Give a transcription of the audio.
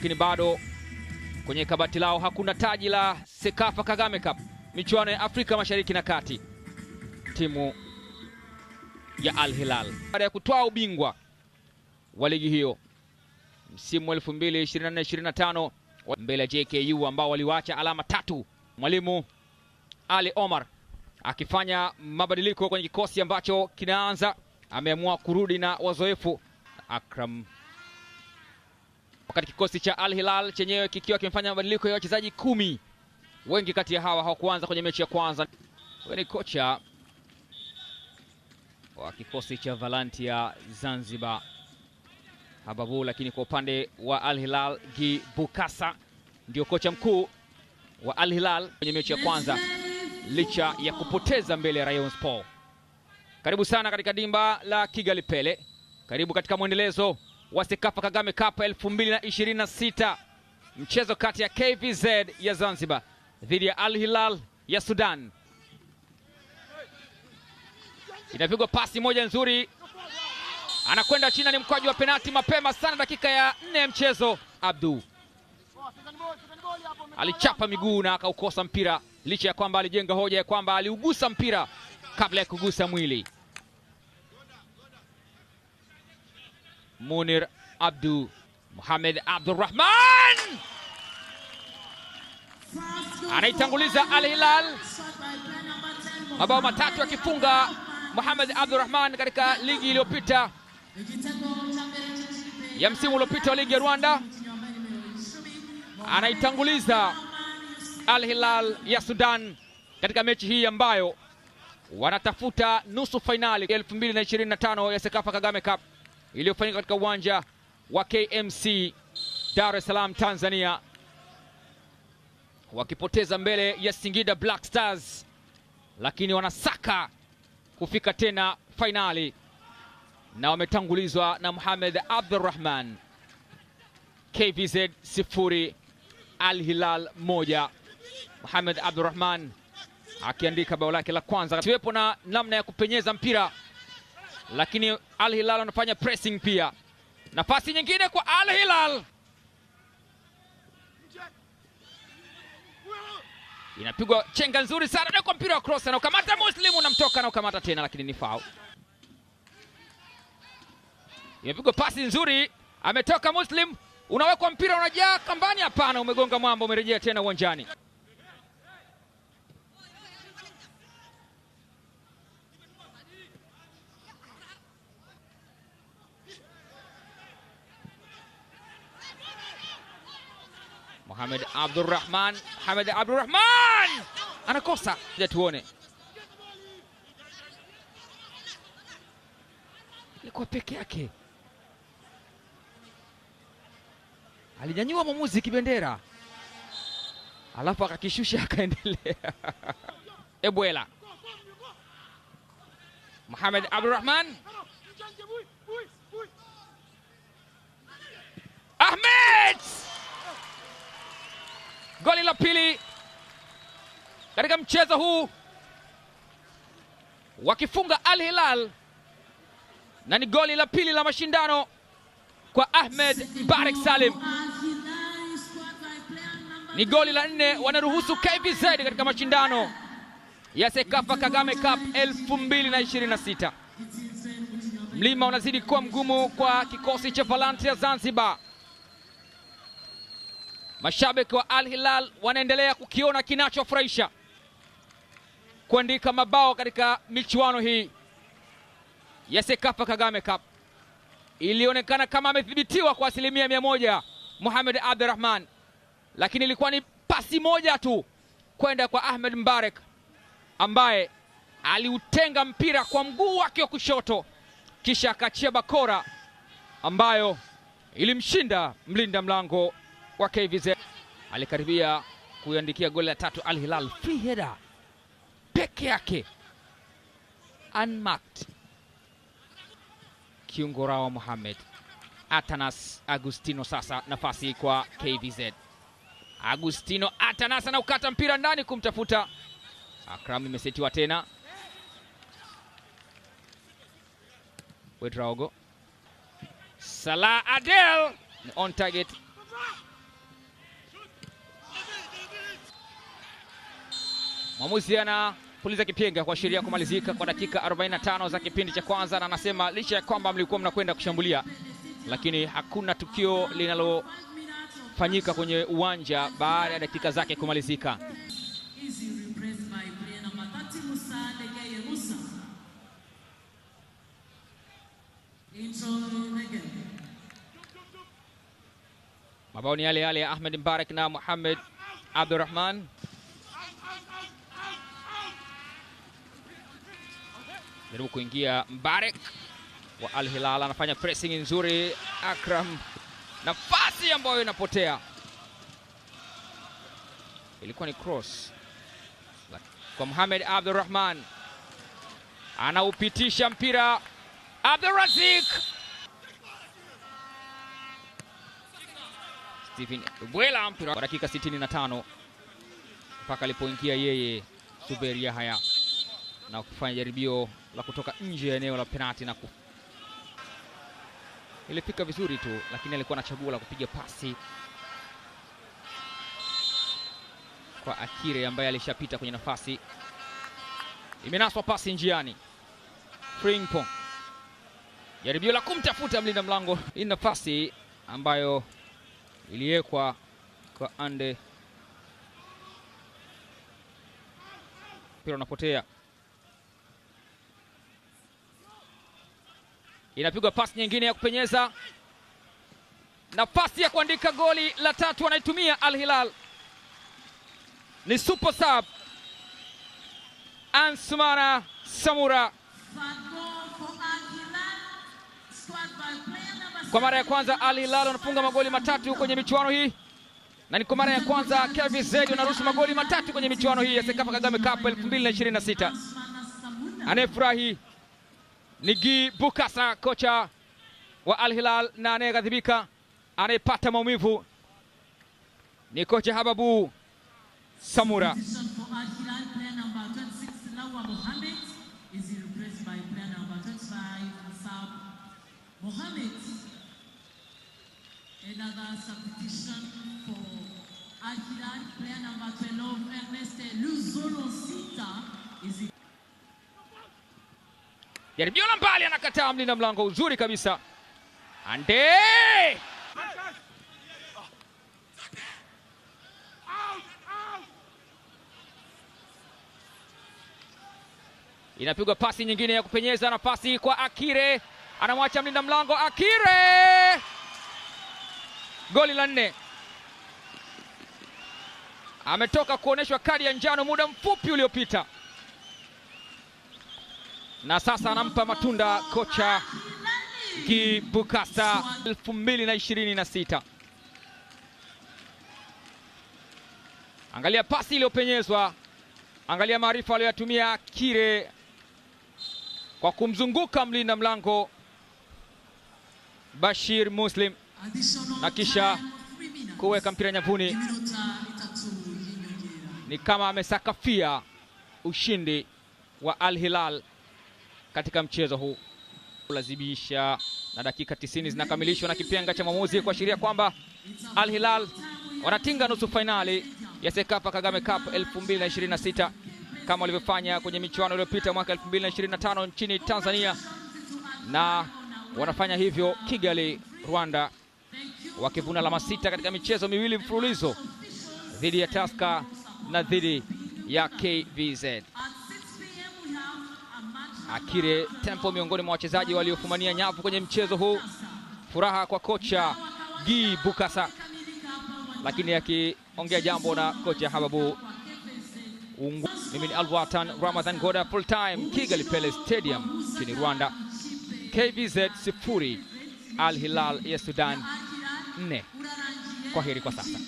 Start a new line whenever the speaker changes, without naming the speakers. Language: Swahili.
lakini bado kwenye kabati lao hakuna taji la Sekafa Kagame Cup, michuano ya Afrika Mashariki na Kati. Timu ya Al Hilal baada ya kutwaa ubingwa wa ligi hiyo msimu 2024-2025 mbele ya JKU ambao waliwacha alama 3. Mwalimu Ali Omar akifanya mabadiliko kwenye kikosi ambacho kinaanza, ameamua kurudi na wazoefu Akram, wakati kikosi cha Al Hilal chenyewe kikiwa kimefanya mabadiliko ya wachezaji 10. Wengi kati ya hawa hawakuanza kwenye mechi ya kwanza. Huyo ni kocha wa kikosi cha Valantia Zanzibar Hababu, lakini kwa upande wa Al Hilal Gi Bukasa ndio kocha mkuu wa Al Hilal kwenye mechi ya kwanza licha ya kupoteza mbele ya Rayon Sport. Karibu sana katika dimba la Kigali Pele. Karibu katika mwendelezo wa Sekafa Kagame Cup 2026. Mchezo kati ya KVZ ya Zanzibar dhidi ya Al Hilal ya Sudan. Inapigwa pasi moja nzuri. Anakwenda chini, ni mkwaju wa penalti mapema sana dakika ya 4 ya mchezo. Abdu alichapa miguu na akaukosa mpira, licha ya kwamba alijenga hoja ya kwamba aliugusa mpira kabla ya kugusa mwili. Munir Abdu, Mohamed Abdurrahman anaitanguliza Al Hilal, mabao 3 akifunga Mohamed Abdurrahman katika ligi iliyopita ya msimu uliopita wa ligi ya Rwanda. Anaitanguliza Al Hilal ya Sudan katika mechi hii ambayo wanatafuta nusu finali 2025 ya Sekafa Kagame Cup iliyofanyika katika uwanja wa KMC Dar es Salaam, Tanzania, wakipoteza mbele ya Singida Black Stars, lakini wanasaka kufika tena finali na wametangulizwa na Mohamed Abdurrahman. KVZ 0 Al Hilal 1. Mohamed Abdurrahman akiandika bao lake la kwanza. Siwepo na namna ya kupenyeza mpira, lakini Al Hilal wanafanya pressing pia. Nafasi nyingine kwa Al Hilal, inapigwa chenga nzuri sana na kwa mpira wa cross, na ukamata Muslim, unamtoka na ukamata tena, lakini ni foul. Inapigwa pasi nzuri, ametoka Muslim, unawekwa mpira unajaa kambani, hapana, umegonga mwamba, umerejea tena uwanjani. Mohamed Abdurrahman anakosa. Tuone, alikuwa peke yake, alinyanyua mwamuzi kibendera alafu akakishusha akaendelea. Ebwela, Mohamed Abdurrahman, Ahmed, goli la pili katika mchezo huu wakifunga Al Hilal, na ni goli la pili la mashindano kwa Ahmed Mbarek Salim. Ni goli la 4 wanaruhusu KVZ katika mashindano ya Sekafa Kagame Cup 2026. Mlima unazidi kuwa mgumu kwa kikosi cha Valantia Zanzibar. Mashabiki wa Al Hilal wanaendelea kukiona kinachofurahisha, kuandika mabao katika michuano hii ya Sekafa Kagame Cup. Ilionekana kama amethibitiwa kwa 100% Mohamed Abdurrahman, lakini ilikuwa ni pasi moja tu kwenda kwa Ahmed Mbarek ambaye aliutenga mpira kwa mguu wake wa kushoto, kisha akachia bakora ambayo ilimshinda mlinda mlango wa KVZ. Alikaribia kuiandikia goli la 3 Al Hilal, free header peke yake, unmarked. Kiungo Rawa Mohamed. Atanas Agustino sasa nafasi kwa KVZ. Agustino Atanas anaukata mpira ndani kumtafuta Akram, imesetiwa tena. Wedraogo. Salah Adel on target, Mwamuzi anapuliza kipenga kuashiria kumalizika kwa dakika 45 za kipindi cha kwanza, na anasema licha ya kwamba mlikuwa mnakwenda kushambulia, lakini hakuna tukio linalofanyika kwenye uwanja baada ya dakika zake kumalizika. Mabao ni yale yale ya Ahmed Mbarak na Mohamed Abdurrahman. Jaribu kuingia Mbarak wa Al Hilal, anafanya pressing nzuri. Akram, nafasi ambayo inapotea, ilikuwa ni cross kwa Mohamed Abdurrahman, anaupitisha mpira Abdurazik. Stephen Bwela mpira kwa dakika 65 mpaka alipoingia yeye Zubair Yahya na kufanya jaribio la kutoka nje ya eneo la penalti, na ilifika vizuri tu, lakini alikuwa na chaguo la kupiga pasi kwa Akire ambaye alishapita kwenye nafasi. Imenaswa pasi njiani. Frimpong, jaribio la kumtafuta mlinda mlango. Hii nafasi ambayo iliwekwa kwa Ande, mpira unapotea. Inapigwa pasi nyingine ya kupenyeza, nafasi ya kuandika goli la tatu wanaitumia Al Hilal. Ni super sub Ansumana Samura. Kwa mara ya kwanza Al Hilal wanafunga magoli matatu kwenye michuano hii, na ni kwa mara ya kwanza KVZ wanaruhusu magoli matatu kwenye michuano hii ya Sekafa Kagame Cup 2026. Anayefurahi ni Guy Bukasa, kocha wa Al Hilal, na anayeghadhibika, anayepata maumivu ni kocha Hababu Samura.
Another substitution for Al Hilal, player number 12, Ernest Luzolosita is
Jaribio la mbali, anakataa mlinda mlango, uzuri kabisa. Ande! Inapigwa pasi nyingine ya kupenyeza, nafasi kwa Akire, anamwacha mlinda mlango Akire. Goli la 4. Ametoka kuoneshwa kadi ya njano muda mfupi uliopita, na sasa anampa matunda kocha Guy Bukasa 2026. Angalia pasi iliyopenyezwa, angalia maarifa aliyotumia Akire kwa kumzunguka mlinda mlango Bashir Muslim na kisha kuweka mpira nyavuni. Ni kama amesakafia ushindi wa Al Hilal katika mchezo huu. Kulazimisha, na dakika 90 zinakamilishwa na kipenga cha mwamuzi kuashiria kwamba Al Hilal wanatinga nusu finali ya Sekafa Kagame Cup 2026 kama walivyofanya kwenye michuano iliyopita mwaka 2025 nchini Tanzania, na wanafanya hivyo Kigali, Rwanda, wakivuna alama 6 katika michezo miwili mfululizo dhidi ya Tusker na dhidi ya KVZ. Akire Tempo miongoni mwa wachezaji waliofumania nyavu kwenye mchezo huu. Furaha kwa kocha Guy Bukasa, lakini akiongea jambo na kocha Hababu. Mimi ni Alwatan Ramadhan Goda, full time Kigali Pele Stadium nchini Rwanda. KVZ 0, Al Hilal ya Sudan 4. Kwaheri kwa sasa.